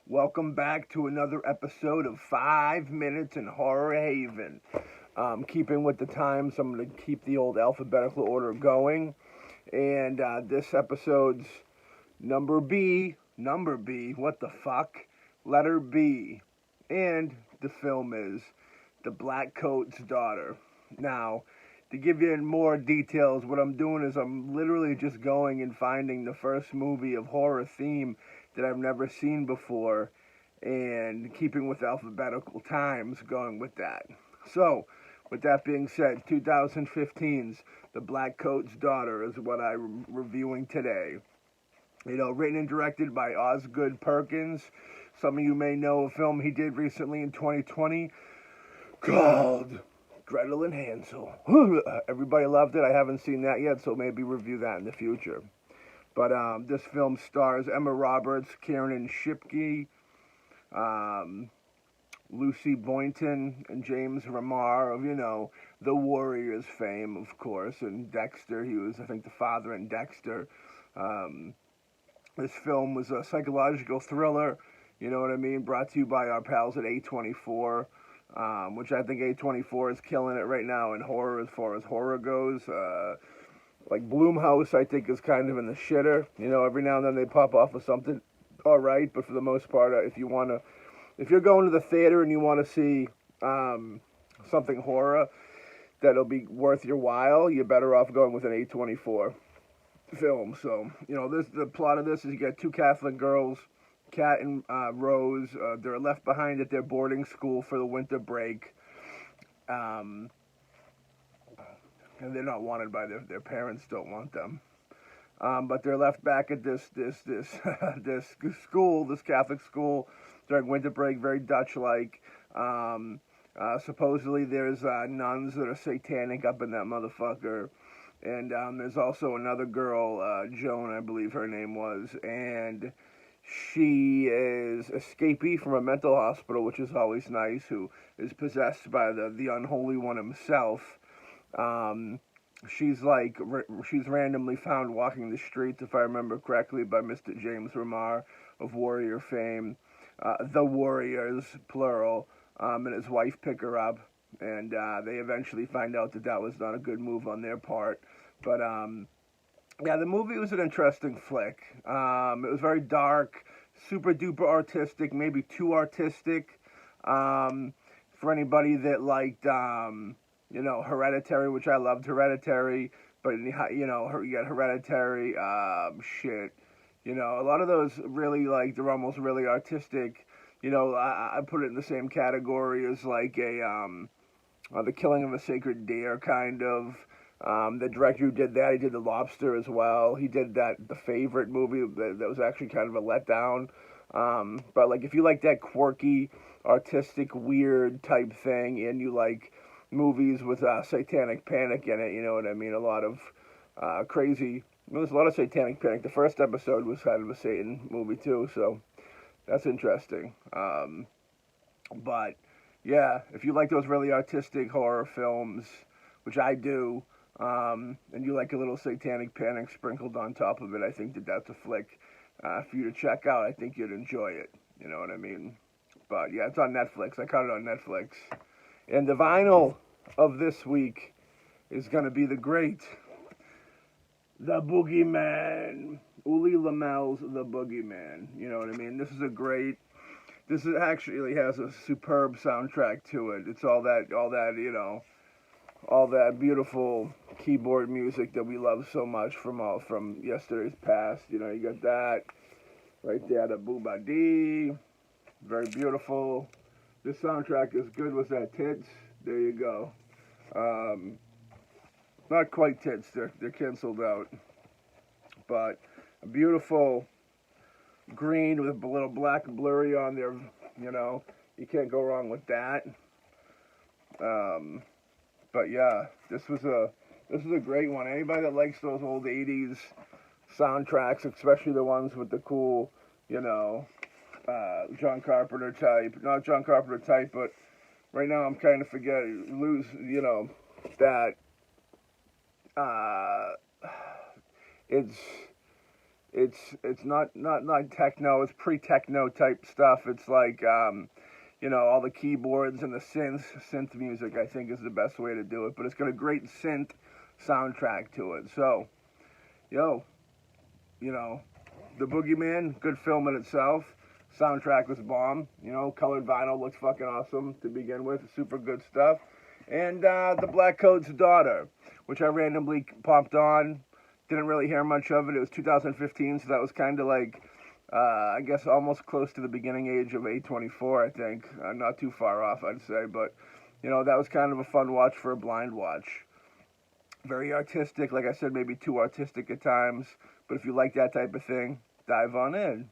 Welcome back to another episode of 5 Minutes in Horror Haven. Keeping with the times, I'm going to keep the old alphabetical order going. And this episode's number B, what the fuck? Letter B. And the film is The Blackcoat's Daughter. Now, to give you more details, what I'm doing is I'm literally just going and finding the first movie of horror theme that I've never seen before, and keeping with alphabetical times, going with that. So, with that being said, 2015's The Blackcoat's Daughter is what I'm reviewing today. Written and directed by Osgood Perkins. Some of you may know a film he did recently in 2020 called Gretel and Hansel. Everybody loved it. I haven't seen that yet, so maybe review that in the future. But this film stars Emma Roberts, Kiernan Shipke, Lucy Boynton, and James Remar of, the Warriors fame, of course, and Dexter. He was, I think, the father in Dexter. This film was a psychological thriller, you know what I mean, brought to you by our pals at A24, which I think A24 is killing it right now in horror as far as horror goes. Like Blumhouse, I think, is kind of in the shitter. Every now and then they pop off with something all right, but for the most part, if you're going to the theater and you want to see something horror that'll be worth your while, you're better off going with an A24 film. So, the plot of this is you got two Catholic girls, Kat and Rose. They're left behind at their boarding school for the winter break. And they're not wanted by their parents. Don't want them, but they're left back at this school, this Catholic school, during winter break, very Dutch-like. Supposedly there's nuns that are satanic up in that motherfucker, and there's also another girl, Joan, I believe her name was, and she is escapee from a mental hospital, which is always nice, who is possessed by the unholy one himself. She's randomly found walking the streets, if I remember correctly, by Mr. James Remar of Warrior fame, the Warriors, plural, and his wife pick her up, and they eventually find out that was not a good move on their part. But the movie was an interesting flick. It was very dark, super duper artistic, maybe too artistic, for anybody that liked Hereditary, which I loved Hereditary, but you got Hereditary, shit. A lot of those really, they're almost really artistic. I put it in the same category as The Killing of a Sacred Deer, kind of. The director who did that, he did The Lobster as well. He did The Favorite movie that was actually kind of a letdown. But if you like that quirky, artistic, weird type thing, and you like movies with satanic panic in it, you know what I mean? A lot of crazy. There's a lot of satanic panic. The first episode was kind of a Satan movie too, so that's interesting. But yeah, if you like those really artistic horror films, which I do, and you like a little satanic panic sprinkled on top of it, I think that's a flick for you to check out. I think you'd enjoy it. You know what I mean? But yeah, it's on Netflix. I caught it on Netflix. And the vinyl of this week is going to be the great The Boogeyman. Uli Lamel's The Boogeyman. You know what I mean? This actually has a superb soundtrack to it. It's all that beautiful keyboard music that we love so much from yesterday's past. You got that right there, the Boobadee. Very beautiful. This soundtrack is good. Was that Tits? There you go. Not quite Tits. They're canceled out. But a beautiful green with a little black blurry on there. You can't go wrong with that. But yeah, this was a great one. Anybody that likes those old '80s soundtracks, especially the ones with the cool, John Carpenter type. Not John Carpenter type, but right now I'm kind of that. It's it's not techno. It's pre-techno type stuff. It's like all the keyboards and the synth music. I think is the best way to do it. But it's got a great synth soundtrack to it. So, yo, you know, The Boogeyman, good film in itself. Soundtrack was bomb. Colored vinyl looks fucking awesome to begin with. Super good stuff. And the Blackcoat's Daughter, which I randomly popped on. Didn't really hear much of it. It was 2015, so that was kind of like, I guess, almost close to the beginning age of A24, I think. Not too far off, I'd say. But, that was kind of a fun watch for a blind watch. Very artistic. Like I said, maybe too artistic at times. But if you like that type of thing, dive on in.